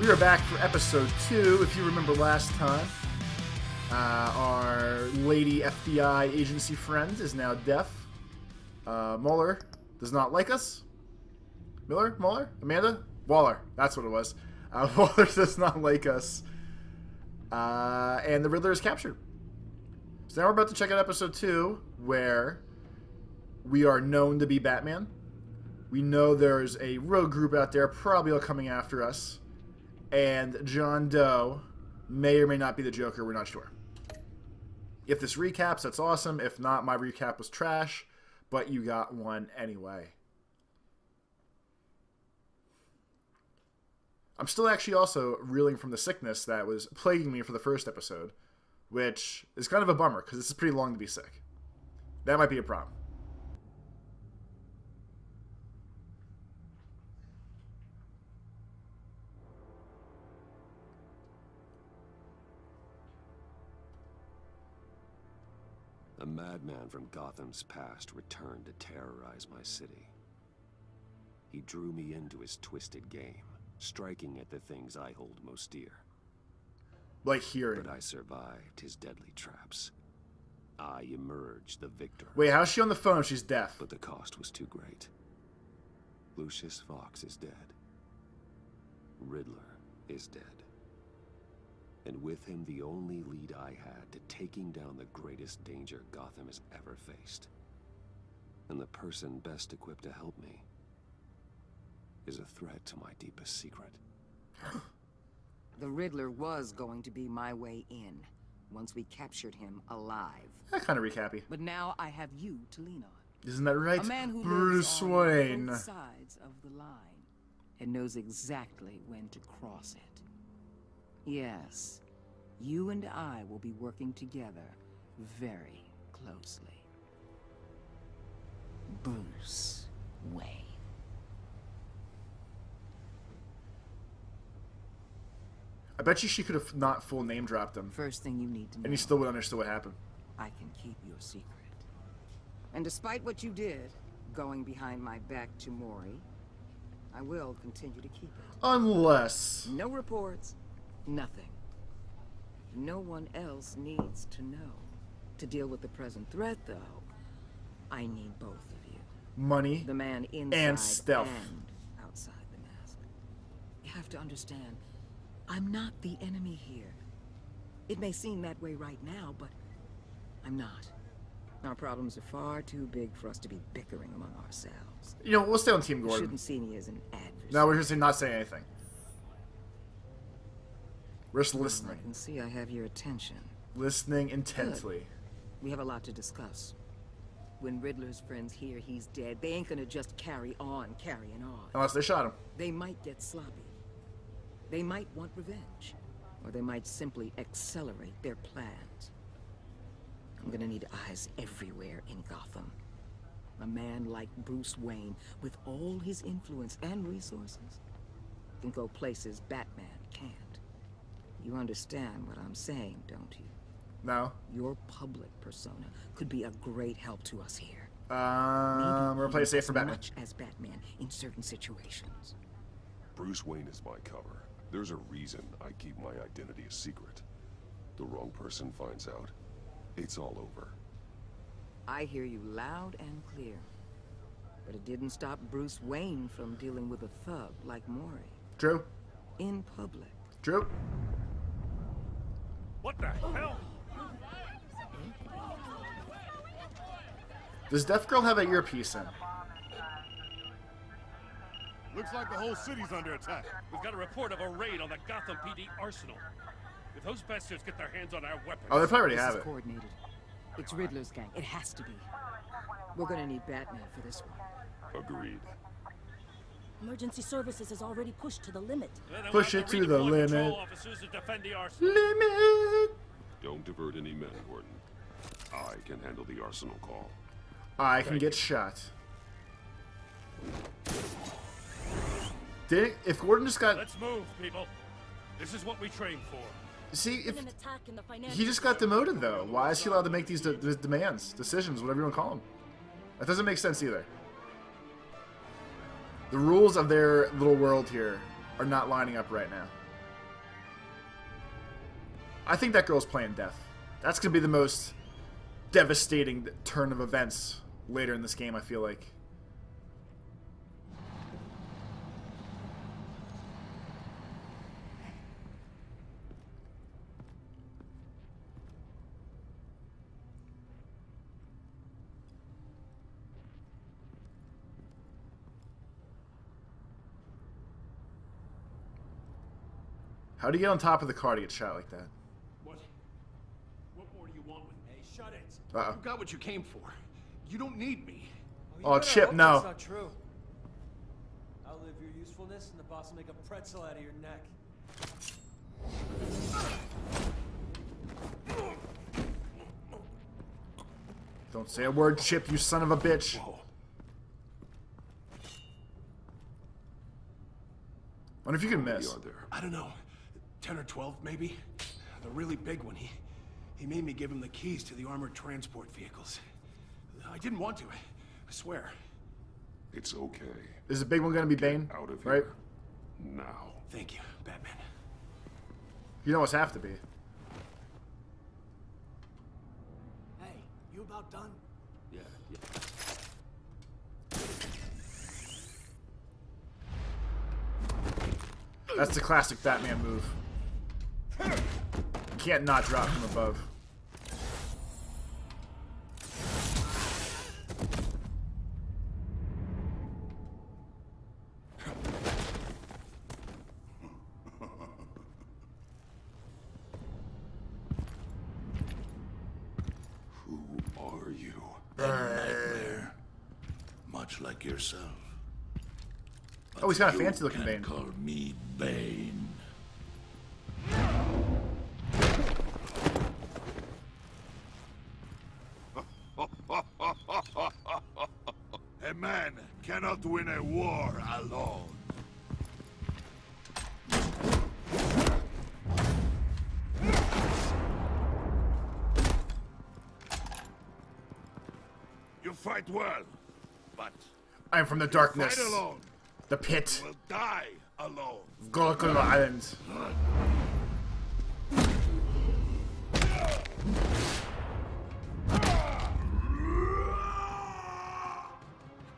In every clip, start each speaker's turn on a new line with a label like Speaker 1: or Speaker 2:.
Speaker 1: We are back for episode 2. If you remember last time, our lady FBI agency friend is now deaf. Mueller does not like us. Mueller? Amanda? Waller. That's what it was. Waller does not like us. And the Riddler is captured. So now we're about to check out episode 2, where we are known to be Batman. We know there's a rogue group out there probably all coming after us. And John Doe may or may not be the Joker. We're not sure. If this recaps, that's awesome. If not, my recap was trash. But you got one anyway. I'm still actually also reeling from the sickness that was plaguing me for the first episode. Which is kind of a bummer, because it's pretty long to be sick. That might be a problem.
Speaker 2: A madman from Gotham's past returned to terrorize my city. He drew me into his twisted game, striking at the things I hold most dear.
Speaker 1: Like hearing.
Speaker 2: But I survived his deadly traps. I emerged the victor.
Speaker 1: Wait, how's she on the phone if she's deaf?
Speaker 2: But the cost was too great. Lucius Fox is dead. Riddler is dead. And with him, the only lead I had to taking down the greatest danger Gotham has ever faced. And the person best equipped to help me is a threat to my deepest secret.
Speaker 3: The Riddler was going to be my way in, once we captured him alive.
Speaker 1: That kind of recappy.
Speaker 3: But now I have you to lean on.
Speaker 1: Isn't that right,
Speaker 3: A man who
Speaker 1: Bruce
Speaker 3: lives on
Speaker 1: Wayne?
Speaker 3: both sides of the line and knows exactly when to cross it. Yes, you and I will be working together very closely. Bruce Wayne.
Speaker 1: I bet you she could have not full name dropped him.
Speaker 3: First thing you need to know.
Speaker 1: And he still would understand what happened.
Speaker 3: I can keep your secret. And despite what you did, going behind my back to Maury, I will continue to keep it.
Speaker 1: Unless...
Speaker 3: No reports, nothing. No one else needs to know. To deal with the present threat, though, I need both of you.
Speaker 1: Money
Speaker 3: The man inside
Speaker 1: and stealth.
Speaker 3: and outside the mask. You have to understand, I'm not the enemy here. It may seem that way right now, but I'm not. Our problems are far too big for us to be bickering among ourselves.
Speaker 1: You know, we'll stay on Team
Speaker 3: You
Speaker 1: Gordon.
Speaker 3: shouldn't see me as an adversary.
Speaker 1: No, we're just not saying anything. We're just
Speaker 3: I
Speaker 1: listening.
Speaker 3: can see I have your attention.
Speaker 1: Listening intently.
Speaker 3: We have a lot to discuss. When Riddler's friends hear he's dead, they ain't gonna just carry on carrying on.
Speaker 1: Unless they shot him.
Speaker 3: They might get sloppy. They might want revenge. Or they might simply accelerate their plans. I'm gonna need eyes everywhere in Gotham. A man like Bruce Wayne, with all his influence and resources, can go places Batman can't. You understand what I'm saying, don't you?
Speaker 1: No.
Speaker 3: Your public persona could be a great help to us here.
Speaker 1: We're gonna play it safe for Batman.
Speaker 3: Much as Batman in certain situations.
Speaker 4: Bruce Wayne is my cover. There's a reason I keep my identity a secret. The wrong person finds out, it's all over.
Speaker 3: I hear you loud and clear. But it didn't stop Bruce Wayne from dealing with a thug like Maury.
Speaker 1: True.
Speaker 3: In public.
Speaker 1: True.
Speaker 5: What the hell?
Speaker 1: Does Death Girl have an earpiece in?
Speaker 5: Looks like the whole city's under attack. We've got a report of a raid on the Gotham PD arsenal. If those bastards get their hands on our weapons...
Speaker 1: Oh, they probably already
Speaker 3: This
Speaker 1: have
Speaker 3: is
Speaker 1: it.
Speaker 3: coordinated. It's Riddler's gang. It has to be. We're gonna need Batman for this one.
Speaker 4: Agreed.
Speaker 6: Emergency services is already pushed to the limit.
Speaker 5: Then we'll
Speaker 1: Push
Speaker 5: have
Speaker 1: it to the
Speaker 5: redeploy patrol
Speaker 1: limit.
Speaker 5: officers to defend the arsenal.
Speaker 1: Limit!
Speaker 4: Don't divert any men, Gordon. I can handle the arsenal call.
Speaker 1: I can get shot. If Gordon just got...
Speaker 5: Let's move, people. This is what we trained for.
Speaker 1: See, if
Speaker 6: An attack in the financial
Speaker 1: he just got
Speaker 6: sector.
Speaker 1: demoted, though. Why is he allowed to make these demands, decisions, whatever you want to call them? That doesn't make sense either. The rules of their little world here are not lining up right now. I think that girl's playing death. That's going to be the most devastating turn of events later in this game, I feel like. How do you get on top of the car to get shot like that?
Speaker 5: What more do you want with me?
Speaker 7: Hey, shut it.
Speaker 1: Uh-oh.
Speaker 5: You got what you came for. You don't need me.
Speaker 7: You
Speaker 1: Oh,
Speaker 7: better
Speaker 1: Chip,
Speaker 7: hope
Speaker 1: no.
Speaker 7: That's not true. Outlive your usefulness, and the boss will make a pretzel out of your neck.
Speaker 1: Don't say a word, Chip, you son of a bitch.
Speaker 4: Whoa.
Speaker 1: Wonder if you can
Speaker 4: How many
Speaker 1: miss.
Speaker 4: are there?
Speaker 5: I don't know. 10 or 12, maybe? The really big one. He made me give him the keys to the armored transport vehicles. I didn't want to. I swear.
Speaker 4: It's okay.
Speaker 1: Is the big one going to be Bane?
Speaker 4: Out of
Speaker 1: Right?
Speaker 4: here. Now.
Speaker 5: Thank you, Batman.
Speaker 1: You know what's have to be.
Speaker 7: Hey, you about done?
Speaker 2: Yeah.
Speaker 1: That's the classic Batman move. You can't not drop from above.
Speaker 4: Who are you?
Speaker 8: Nightmare. Much like yourself.
Speaker 1: Oh, he's kind of
Speaker 8: You
Speaker 1: fancy looking
Speaker 8: can't
Speaker 1: Bane.
Speaker 8: call me Bane. A man cannot win a war alone. You fight well, but
Speaker 1: I am from the
Speaker 8: fight
Speaker 1: darkness.
Speaker 8: alone.
Speaker 1: The pit.
Speaker 8: You will die alone.
Speaker 1: Gotham Island.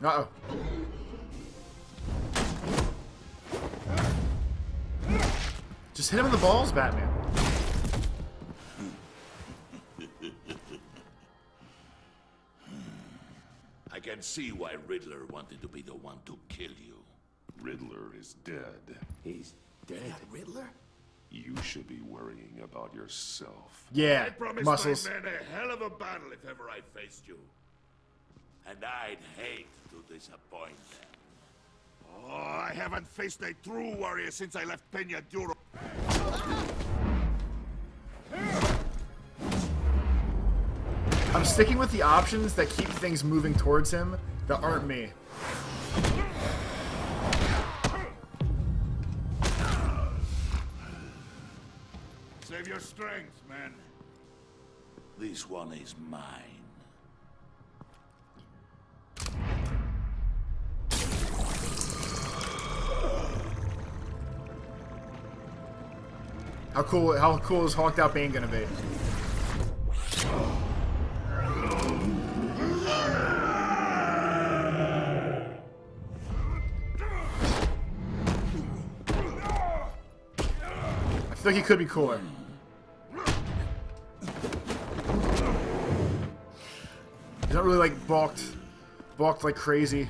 Speaker 1: Uh-oh. Just hit him in the balls, Batman.
Speaker 8: I can see why Riddler wanted to be the one to kill you.
Speaker 4: Riddler is dead.
Speaker 2: He's dead.
Speaker 7: Riddler?
Speaker 4: You should be worrying about yourself.
Speaker 1: Yeah,
Speaker 8: I promised
Speaker 1: muscles.
Speaker 8: my men a hell of a battle if ever I faced you. And I'd hate to disappoint them. Oh, I haven't faced a true warrior since I left Peña Duro.
Speaker 1: I'm sticking with the options that keep things moving towards him that aren't me.
Speaker 8: Save your strength, man. This one is mine.
Speaker 1: How cool is Hawked Out Bane gonna be? I feel like he could be cooler. He's not really like balked like crazy.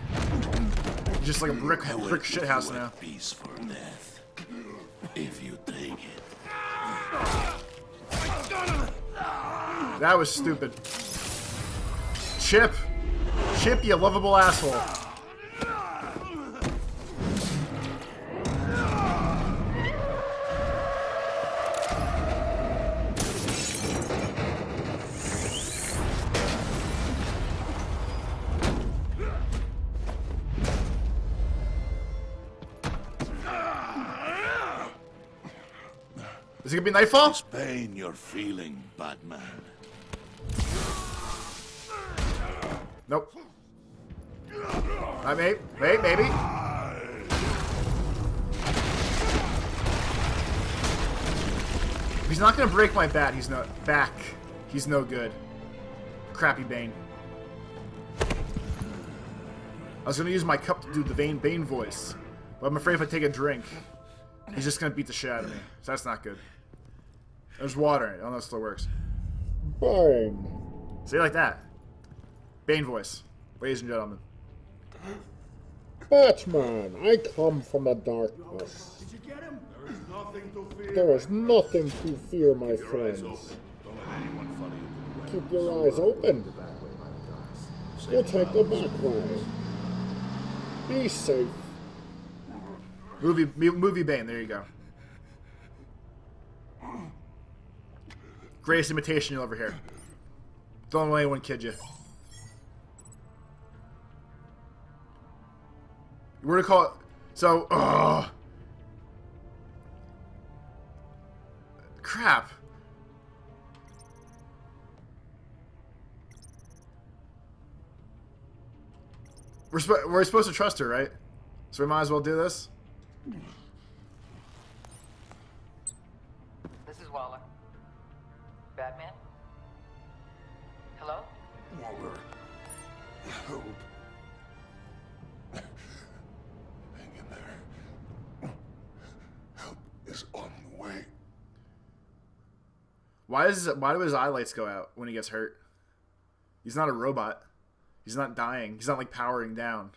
Speaker 1: He's just like a brick shithouse now.
Speaker 8: Peaceful death. If you take it.
Speaker 1: That was stupid. Chip, you lovable asshole. Is it gonna be Nightfall?
Speaker 8: This pain you're feeling, Batman.
Speaker 1: Nope. Wait, maybe. he's not gonna break my bat, he's no back. He's no good. Crappy Bane. I was gonna use my cup to do the Bane voice, but I'm afraid if I take a drink, he's just gonna beat the shit out of me. So that's not good. There's water in it. I don't know if it still works.
Speaker 9: Boom.
Speaker 1: Say it like that. Bane voice. Ladies and gentlemen.
Speaker 9: Batman, I come from the darkness.
Speaker 5: Did you get him?
Speaker 8: There is nothing to fear.
Speaker 9: There is nothing to fear, my
Speaker 8: Keep your eyes
Speaker 9: friends.
Speaker 8: open. Don't let anyone follow you.
Speaker 9: Keep your eyes open. We'll take the back way. Be safe.
Speaker 1: Movie Bane. There you go. Greatest imitation you'll ever hear. Don't let anyone kid you. We're gonna call it. So, crap. We're supposed to trust her, right? So we might as well do this.
Speaker 3: This is Waller. Batman? Hello?
Speaker 4: Waller. Help. Hang in there. Help is on the way.
Speaker 1: Why do his eye lights go out when he gets hurt? He's not a robot. He's not dying. He's not like powering down.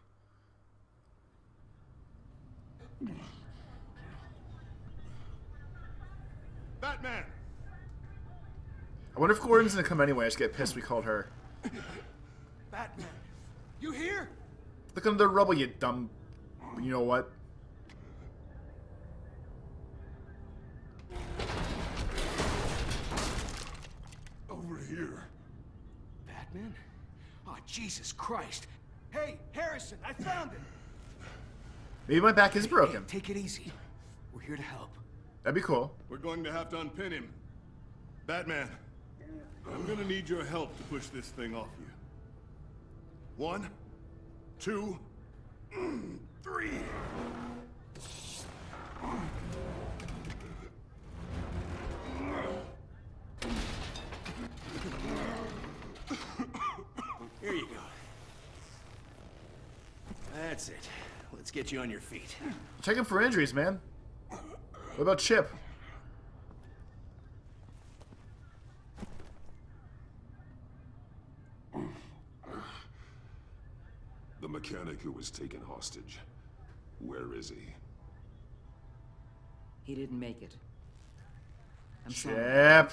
Speaker 5: Batman!
Speaker 1: I wonder if Gordon's gonna come anyway. I just get pissed we called her.
Speaker 5: Batman! You here?
Speaker 1: Look under the rubble, you dumb. You know what?
Speaker 4: Over here.
Speaker 5: Batman? Oh, Jesus Christ. Hey, Harrison, I found it!
Speaker 1: Maybe my back is broken.
Speaker 5: Hey, take it easy. We're here to help.
Speaker 1: That'd be cool.
Speaker 10: We're going to have to unpin him. Batman, I'm gonna need your help to push this thing off you. 1, 2, 3.
Speaker 5: Here you go. That's it. Let's get you on your feet.
Speaker 1: Check him for injuries, man. What about Chip?
Speaker 4: The mechanic who was taken hostage. Where is he?
Speaker 3: He didn't make it. I'm sorry.
Speaker 1: Chip.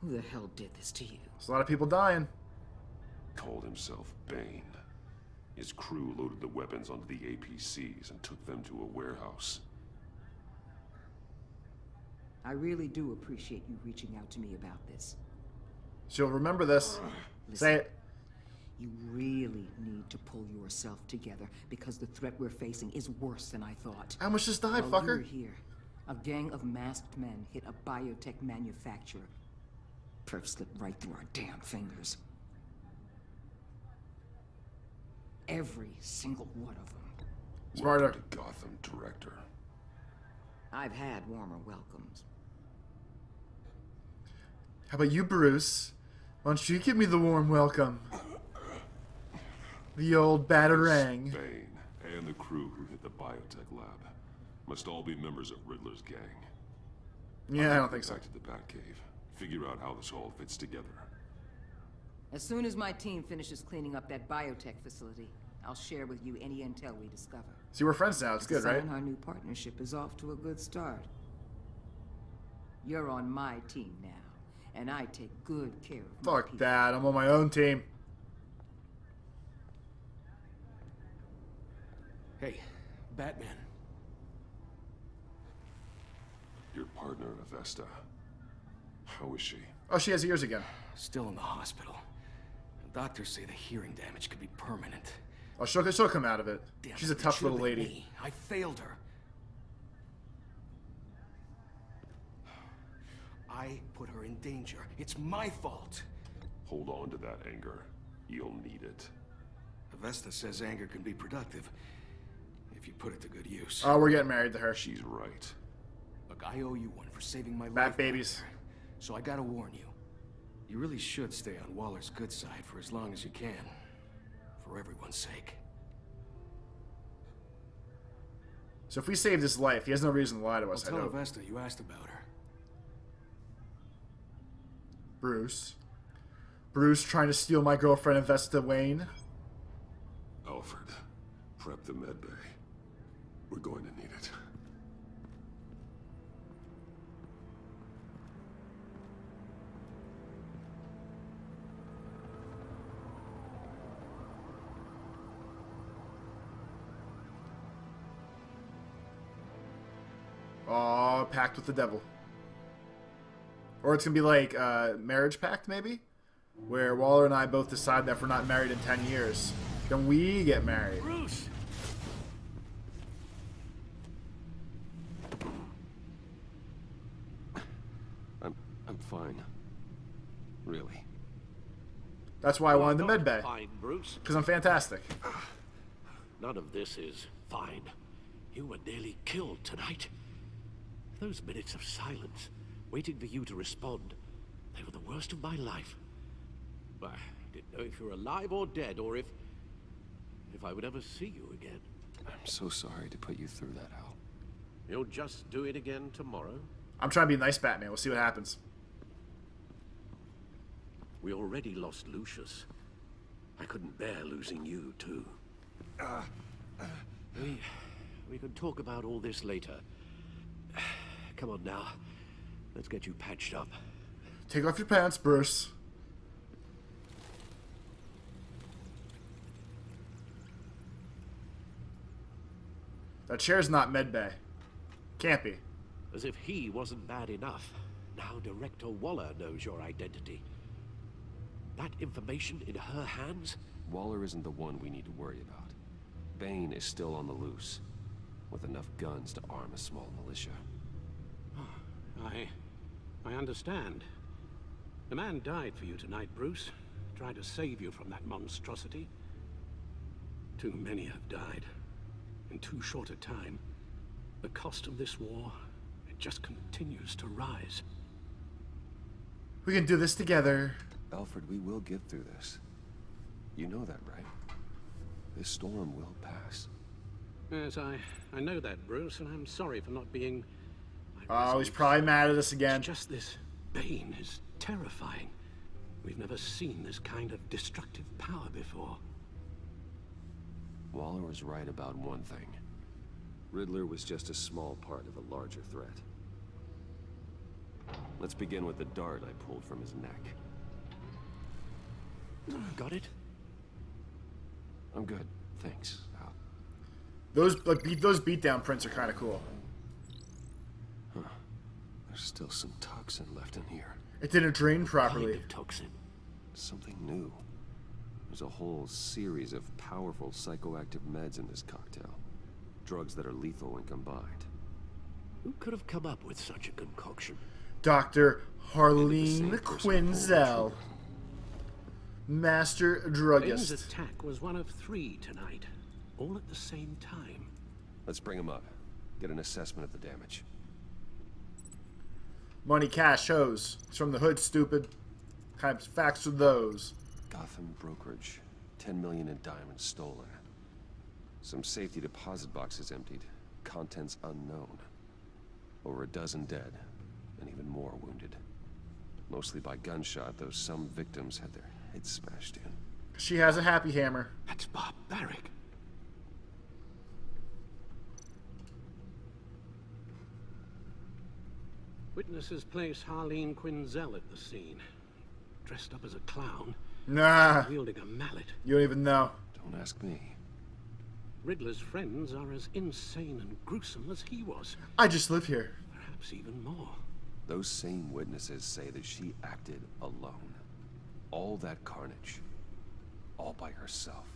Speaker 3: Who the hell did this to you?
Speaker 1: There's a lot of people dying.
Speaker 2: Called himself Bane. His crew loaded the weapons onto the APCs and took them to a warehouse.
Speaker 3: I really do appreciate you reaching out to me about this.
Speaker 1: She'll remember this. Say it.
Speaker 3: You really need to pull yourself together because the threat we're facing is worse than I thought.
Speaker 1: I almost just died,
Speaker 3: While you were
Speaker 1: fucker.
Speaker 3: here, a gang of masked men hit a biotech manufacturer. Perf slipped right through our damn fingers. Every single one of them.
Speaker 1: Smarter.
Speaker 2: Welcome to Gotham, Director.
Speaker 3: I've had warmer welcomes.
Speaker 1: How about you, Bruce? Why don't you give me the warm welcome? The old batarang.
Speaker 2: Bane and the crew who hit the biotech lab must all be members of Riddler's gang.
Speaker 1: Yeah, I don't think so.
Speaker 2: Back to the Batcave. Figure out how this all fits together.
Speaker 3: As soon as my team finishes cleaning up that biotech facility, I'll share with you any intel we discover.
Speaker 1: See, we're friends now. It's good, right?
Speaker 3: Our new partnership is off to a good start. You're on my team now, and I take good care of my
Speaker 1: Fuck
Speaker 3: people.
Speaker 1: that. I'm on my own team.
Speaker 5: Hey, Batman.
Speaker 2: Your partner, Avesta. How is she?
Speaker 1: Oh, she has ears again.
Speaker 5: Still in the hospital. The doctors say the hearing damage could be permanent.
Speaker 1: Oh, she'll come out of it.
Speaker 5: Damn
Speaker 1: She's a
Speaker 5: it, it
Speaker 1: tough
Speaker 5: should've
Speaker 1: little
Speaker 5: been
Speaker 1: lady.
Speaker 5: me. I failed her. I put her in danger. It's my fault.
Speaker 2: Hold on to that anger. You'll need it.
Speaker 5: Avesta says anger can be productive if you put it to good use.
Speaker 1: Oh, we're getting married to her.
Speaker 2: She's right.
Speaker 5: Look, I owe you one for saving my life.
Speaker 1: Bat babies.
Speaker 5: back there. So I gotta warn you. You really should stay on Waller's good side for as long as you can. For everyone's sake.
Speaker 1: So if we saved his life, he has no reason to lie to us, I
Speaker 5: Tell
Speaker 1: hope.
Speaker 5: Vesta you asked about her.
Speaker 1: Bruce. Bruce trying to steal my girlfriend, Vesta Wayne.
Speaker 4: Alfred, prep the med bay. We're going to need it.
Speaker 1: Oh, pact with the devil. Or it's gonna be like marriage pact, maybe? Where Waller and I both decide that if we're not married in 10 years, then we get married.
Speaker 5: Bruce!
Speaker 2: I'm fine. Really.
Speaker 1: That's why I wanted the med bay.
Speaker 11: Fine, Bruce.
Speaker 1: Because I'm fantastic.
Speaker 11: None of this is fine. You were nearly killed tonight. Those minutes of silence, waiting for you to respond, they were the worst of my life. I didn't know if you were alive or dead, or if I would ever see you again.
Speaker 2: I'm so sorry to put you through that, Al.
Speaker 11: You'll just do it again tomorrow?
Speaker 1: I'm trying to be a nice Batman. We'll see what happens.
Speaker 11: We already lost Lucius. I couldn't bear losing you, too. We can talk about all this later. Come on now. Let's get you patched up.
Speaker 1: Take off your pants, Bruce. That chair's not medbay. Can't be.
Speaker 11: As if he wasn't bad enough. Now Director Waller knows your identity. That information in her hands?
Speaker 2: Waller isn't the one we need to worry about. Bane is still on the loose, with enough guns to arm a small militia.
Speaker 12: I understand. The man died for you tonight, Bruce. Tried to save you from that monstrosity. Too many have died. In too short a time. The cost of this war, it just continues to rise.
Speaker 1: We can do this together.
Speaker 2: Alfred, we will get through this. You know that, right? This storm will pass.
Speaker 12: Yes, I know that, Bruce, and I'm sorry for not being...
Speaker 1: Oh, he's probably mad at us again.
Speaker 12: It's just this Bane is terrifying. We've never seen this kind of destructive power before.
Speaker 2: Waller was right about one thing. Riddler was just a small part of a larger threat. Let's begin with the dart I pulled from his neck.
Speaker 11: Got it?
Speaker 2: I'm good, thanks, Al.
Speaker 1: Those beatdown prints are kind of cool.
Speaker 2: Huh. There's still some toxin left in here.
Speaker 1: It didn't drain properly.
Speaker 11: Kind of toxin.
Speaker 2: Something new. There's a whole series of powerful psychoactive meds in this cocktail. Drugs that are lethal when combined.
Speaker 11: Who could have come up with such a concoction?
Speaker 1: Dr. Harleen Quinzel. Master
Speaker 12: Bane's
Speaker 1: druggist.
Speaker 12: attack was one of 3 tonight. All at the same time.
Speaker 2: Let's bring him up. Get an assessment of the damage.
Speaker 1: Money, cash, hose. It's from the hood, stupid. Kind of facts are those.
Speaker 2: Gotham brokerage. 10 million in diamonds stolen. Some safety deposit boxes emptied. Contents unknown. Over a dozen dead. And even more wounded. Mostly by gunshot, though some victims had their heads smashed in.
Speaker 1: She has a happy hammer.
Speaker 12: That's barbaric. Witnesses place Harleen Quinzel at the scene. Dressed up as a clown.
Speaker 1: Nah.
Speaker 12: Wielding a mallet.
Speaker 1: You don't even know.
Speaker 2: Don't ask me.
Speaker 12: Riddler's friends are as insane and gruesome as he was.
Speaker 1: I just live here.
Speaker 12: Perhaps even more.
Speaker 2: Those same witnesses say that she acted alone. All that carnage. All by herself.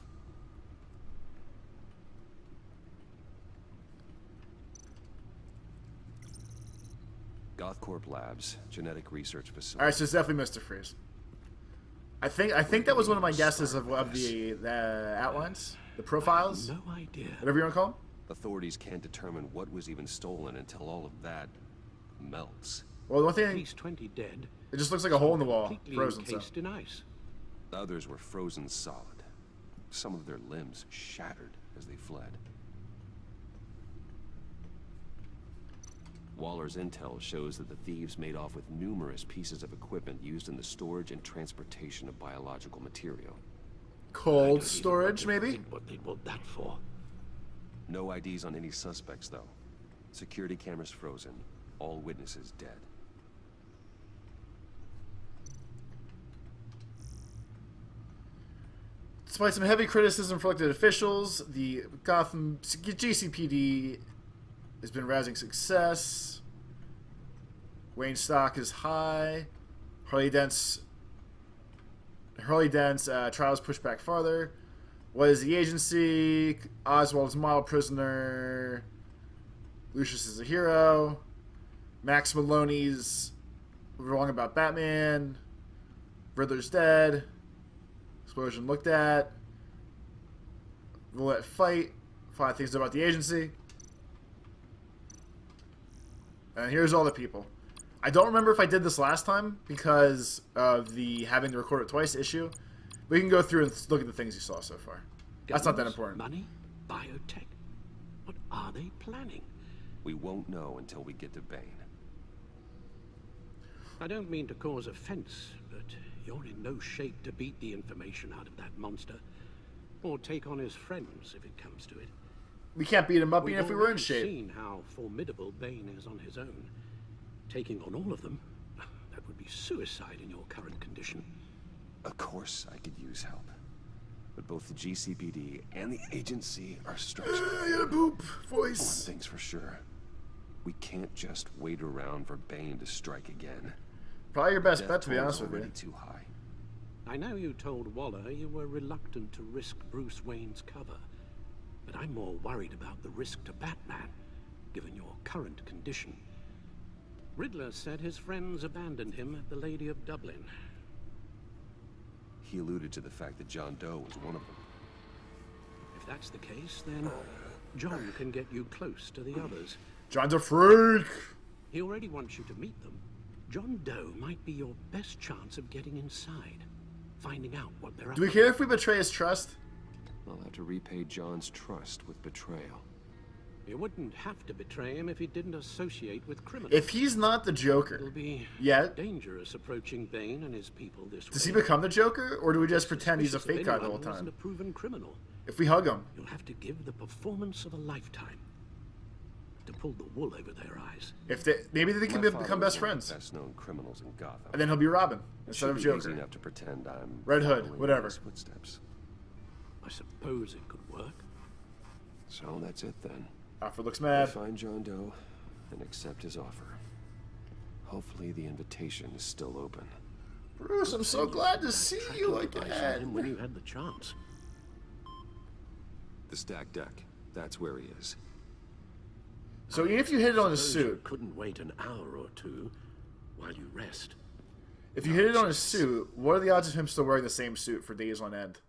Speaker 2: GothCorp Labs, genetic research facility.
Speaker 1: Alright, so it's definitely Mr. Freeze. I think that was one of my guesses of the outlines. The profiles.
Speaker 12: No idea.
Speaker 1: Whatever you want to call them.
Speaker 2: Authorities can't determine what was even stolen until all of that melts.
Speaker 1: Well, the one
Speaker 12: At
Speaker 1: thing,
Speaker 12: least 20 dead.
Speaker 1: it just looks like a hole in the wall,
Speaker 12: Completely
Speaker 1: frozen. So.
Speaker 12: encased in ice.
Speaker 2: Others were frozen solid. Some of their limbs shattered as they fled. Waller's intel shows that the thieves made off with numerous pieces of equipment used in the storage and transportation of biological material.
Speaker 1: Cold storage, maybe?
Speaker 11: What they'd want that for?
Speaker 2: No IDs on any suspects, though. Security cameras frozen. All witnesses dead.
Speaker 1: Despite some heavy criticism from elected officials, the Gotham GCPD has been rousing success. Wayne stock is high. Harley Dent's trials pushed back farther. What is the agency? Oswald's model prisoner. Lucius is a hero. Max Maloney's wrong about Batman. Riddler's dead. Explosion looked at. Roulette fight. 5 things about the agency. And here's all the people. I don't remember if I did this last time because of the having to record it twice issue. We can go through and look at the things you saw so far. That's not that important.
Speaker 11: Money? Biotech? What are they planning?
Speaker 2: We won't know until we get to Bane.
Speaker 12: I don't mean to cause offense, but you're in no shape to beat the information out of that monster. Or take on his friends if it comes to it.
Speaker 1: We can't beat him up even
Speaker 12: We've
Speaker 1: if we were in
Speaker 12: already
Speaker 1: shape.
Speaker 12: seen how formidable Bane is on his own. Taking on all of them, that would be suicide in your current condition.
Speaker 2: Of course I could use help. But both the GCPD and the agency are stretched.
Speaker 1: Boop voice.
Speaker 2: One thing's for sure. We can't just wait around for Bane to strike again.
Speaker 1: Probably your best
Speaker 2: Death
Speaker 1: bet, to be
Speaker 2: toll's
Speaker 1: honest with you.
Speaker 2: already too high.
Speaker 12: I know you told Waller you were reluctant to risk Bruce Wayne's cover, but I'm more worried about the risk to Batman, given your current condition. Riddler said his friends abandoned him at the Lady of Dublin.
Speaker 2: He alluded to the fact that John Doe was one of them.
Speaker 12: If that's the case, then John can get you close to the others.
Speaker 1: John's a freak!
Speaker 12: He already wants you to meet them. John Doe might be your best chance of getting inside, finding out what they're up to.
Speaker 1: Do we care if we betray his trust?
Speaker 2: I'll have to repay John's trust with betrayal.
Speaker 12: You wouldn't have to betray him if he didn't associate with criminals.
Speaker 1: If he's not the Joker
Speaker 12: It'll be
Speaker 1: yet,
Speaker 12: dangerous approaching Bane and his people this
Speaker 1: does
Speaker 12: way.
Speaker 1: he become the Joker, or do we just pretend he's a
Speaker 12: Suspicious
Speaker 1: fake
Speaker 12: of
Speaker 1: guy the
Speaker 12: anyone
Speaker 1: whole
Speaker 12: who isn't
Speaker 1: time?
Speaker 12: a proven criminal.
Speaker 1: If we hug him.
Speaker 12: You'll have to give the performance of a lifetime to pull the wool over their eyes.
Speaker 1: If they, maybe they can
Speaker 2: My father
Speaker 1: become
Speaker 2: was
Speaker 1: best
Speaker 2: one of the
Speaker 1: friends.
Speaker 2: Best-known criminals in Gotham.
Speaker 1: And then he'll be Robin
Speaker 2: It
Speaker 1: instead of
Speaker 2: should be easy
Speaker 1: Joker.
Speaker 2: enough to pretend I'm
Speaker 1: Red Hood,
Speaker 2: following in
Speaker 1: whatever.
Speaker 2: his footsteps.
Speaker 12: I suppose it could work.
Speaker 2: So that's it then.
Speaker 1: Alfred looks
Speaker 2: I'll
Speaker 1: mad.
Speaker 2: find John Doe and accept his offer. Hopefully the invitation is still open.
Speaker 1: Bruce, I'm so glad to see you
Speaker 11: Advice on him when
Speaker 1: again.
Speaker 11: you had the chance.
Speaker 2: The stacked deck. That's where he is.
Speaker 1: So even if you hit it on his
Speaker 11: Suppose you
Speaker 1: suit,
Speaker 11: couldn't wait an hour or two while you rest.
Speaker 1: if you hit it on his suit, what are the odds of him still wearing the same suit for days on end?